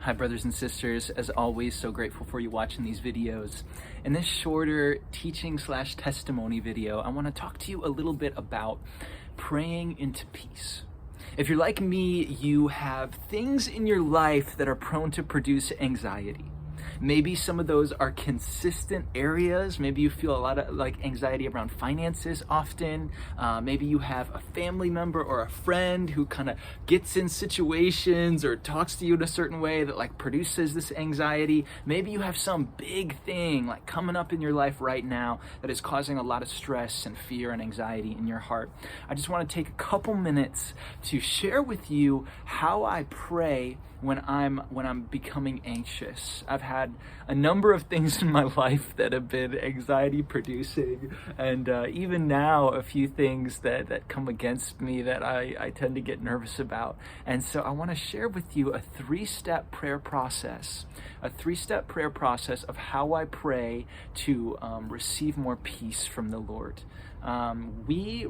Hi brothers and sisters, as always, so grateful for you watching these videos. In this shorter teaching / testimony video, I want to talk to you a little bit about praying into peace. If you're like me, you have things in your life that are prone to produce anxiety. Maybe some of those are consistent areas. Maybe you feel a lot of anxiety around finances often. Maybe you have a family member or a friend who kind of gets in situations or talks to you in a certain way that produces this anxiety. Maybe you have some big thing coming up in your life right now that is causing a lot of stress and fear and anxiety in your heart. I just want to take a couple minutes to share with you how I pray when I'm becoming anxious. I've had a number of things in my life that have been anxiety producing, and even now a few things that come against me that I tend to get nervous about. And so I want to share with you a three-step prayer process of how I pray to receive more peace from the Lord. We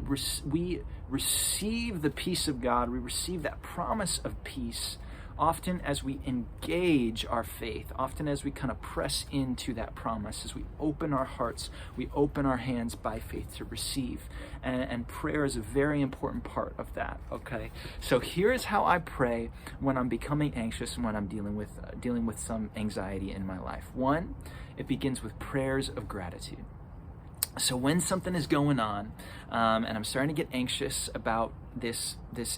receive the peace of God. We receive that promise of peace often as we engage our faith, often as we kind of press into that promise, as we open our hearts, we open our hands by faith to receive. And prayer is a very important part of that, okay? So here's how I pray when I'm becoming anxious and when I'm dealing with some anxiety in my life. One, it begins with prayers of gratitude. So when something is going on, and I'm starting to get anxious about this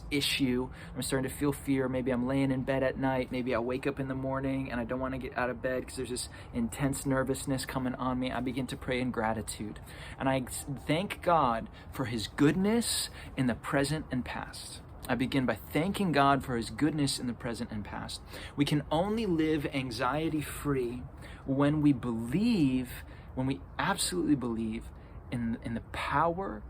issue, I'm starting to feel fear, maybe I'm laying in bed at night, maybe I wake up in the morning and I don't want to get out of bed because there's this intense nervousness coming on me, I begin to pray in gratitude. And I thank God for His goodness in the present and past. I begin by thanking God for His goodness in the present and past. We can only live anxiety-free when we absolutely believe in the power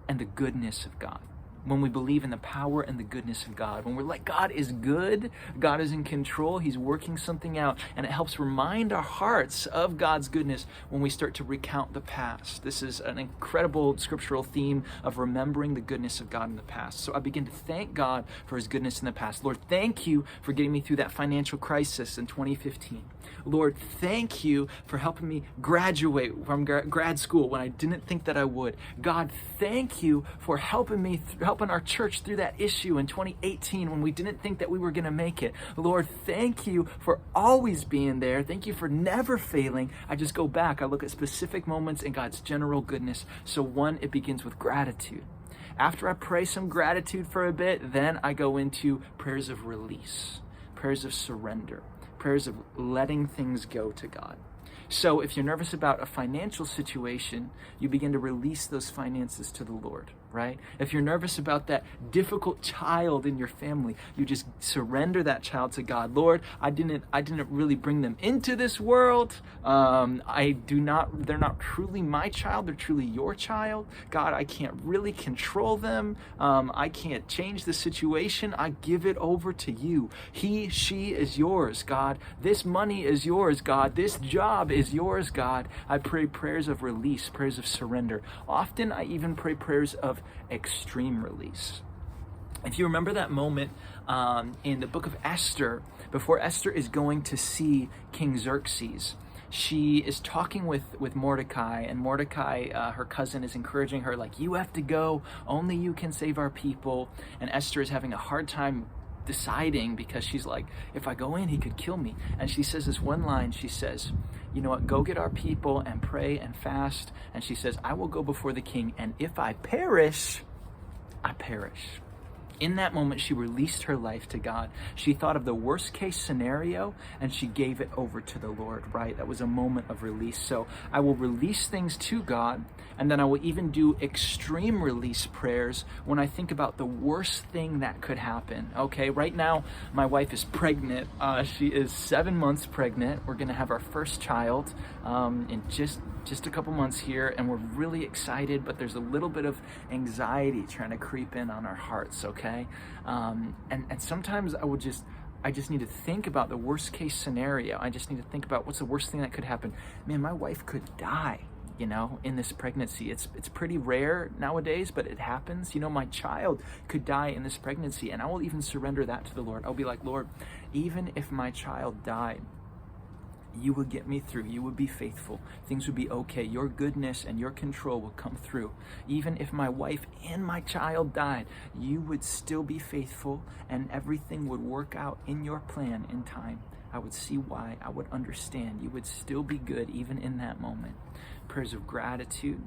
and the goodness of God. When we believe in the power and the goodness of God. When we're like, God is good, God is in control, He's working something out. And it helps remind our hearts of God's goodness when we start to recount the past. This is an incredible scriptural theme of remembering the goodness of God in the past. So I begin to thank God for His goodness in the past. Lord, thank you for getting me through that financial crisis in 2015. Lord, thank you for helping me graduate from grad school when I didn't think that I would. God, thank you for helping our church through that issue in 2018 when we didn't think that we were going to make it. Lord, thank you for always being there. Thank you for never failing. I just go back. I look at specific moments in God's general goodness. So one, it begins with gratitude. After I pray some gratitude for a bit, then I go into prayers of release, prayers of surrender, prayers of letting things go to God. So if you're nervous about a financial situation, you begin to release those finances to the Lord, right? If you're nervous about that difficult child in your family, you just surrender that child to God. Lord, I didn't really bring them into this world. They're not truly my child, they're truly your child. God, I can't really control them. I can't change the situation. I give it over to you. He, she is yours, God. This money is yours, God. This job is yours, God. I pray prayers of release, prayers of surrender. Often I even pray prayers of extreme release. If you remember that moment in the book of Esther, before Esther is going to see King Xerxes, she is talking with Mordecai, and Mordecai, her cousin, is encouraging her, you have to go, only you can save our people. And Esther is having a hard time deciding because she's like, if I go in, he could kill me. And she says this one line, she says, you know what, go get our people and pray and fast. And she says, I will go before the king, and if I perish, I perish. In that moment, she released her life to God. She thought of the worst case scenario and she gave it over to the Lord, right? That was a moment of release. So I will release things to God, and then I will even do extreme release prayers when I think about the worst thing that could happen. Okay, right now, my wife is pregnant. She is 7 months pregnant. We're gonna have our first child in just a couple months here, and we're really excited, but there's a little bit of anxiety trying to creep in on our hearts, okay? And sometimes I just need to think about the worst case scenario. I just need to think about what's the worst thing that could happen. Man, my wife could die, in this pregnancy. It's pretty rare nowadays, but it happens. My child could die in this pregnancy, and I will even surrender that to the Lord. I'll be like, Lord, even if my child died, you would get me through. You would be faithful. Things would be okay. Your goodness and your control will come through. Even if my wife and my child died, you would still be faithful, and everything would work out in your plan in time. I would see why. I would understand. You would still be good even in that moment. Prayers of gratitude,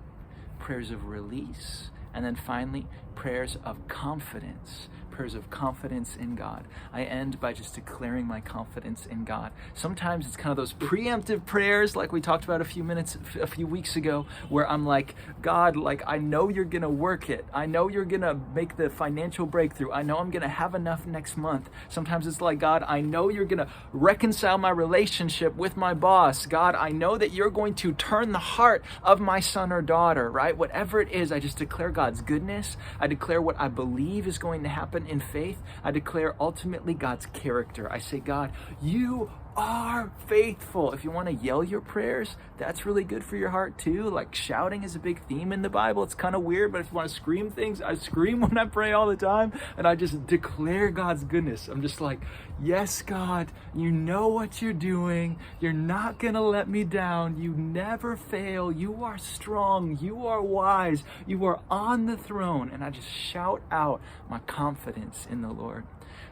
prayers of release, and then finally, prayers of confidence. Prayers of confidence in God. I end by just declaring my confidence in God. Sometimes it's kind of those preemptive prayers like we talked about a few weeks ago, where I'm like, God, like, I know you're gonna work it. I know you're gonna make the financial breakthrough. I know I'm gonna have enough next month. Sometimes it's like, God, I know you're gonna reconcile my relationship with my boss. God, I know that you're going to turn the heart of my son or daughter, right? Whatever it is, I just declare God's goodness. I declare what I believe is going to happen in faith. I declare ultimately God's character. I say, God, you are faithful. If you want to yell your prayers, that's really good for your heart too. Like, shouting is a big theme in the Bible. It's kind of weird, but if you want to scream things, I scream when I pray all the time, and I just declare God's goodness. I'm just like, yes, God, you know what you're doing. You're not going to let me down. You never fail. You are strong. You are wise. You are on the throne. And I just shout out my confidence in the Lord.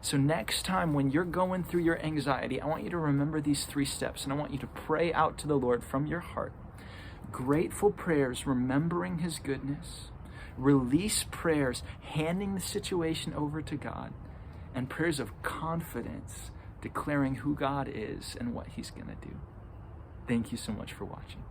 So next time when you're going through your anxiety, I want you to remember these 3 steps, and I want you to pray out to the Lord from your heart. Grateful prayers, remembering his goodness. Release prayers, handing the situation over to God. And prayers of confidence, declaring who God is and what he's going to do. Thank you so much for watching.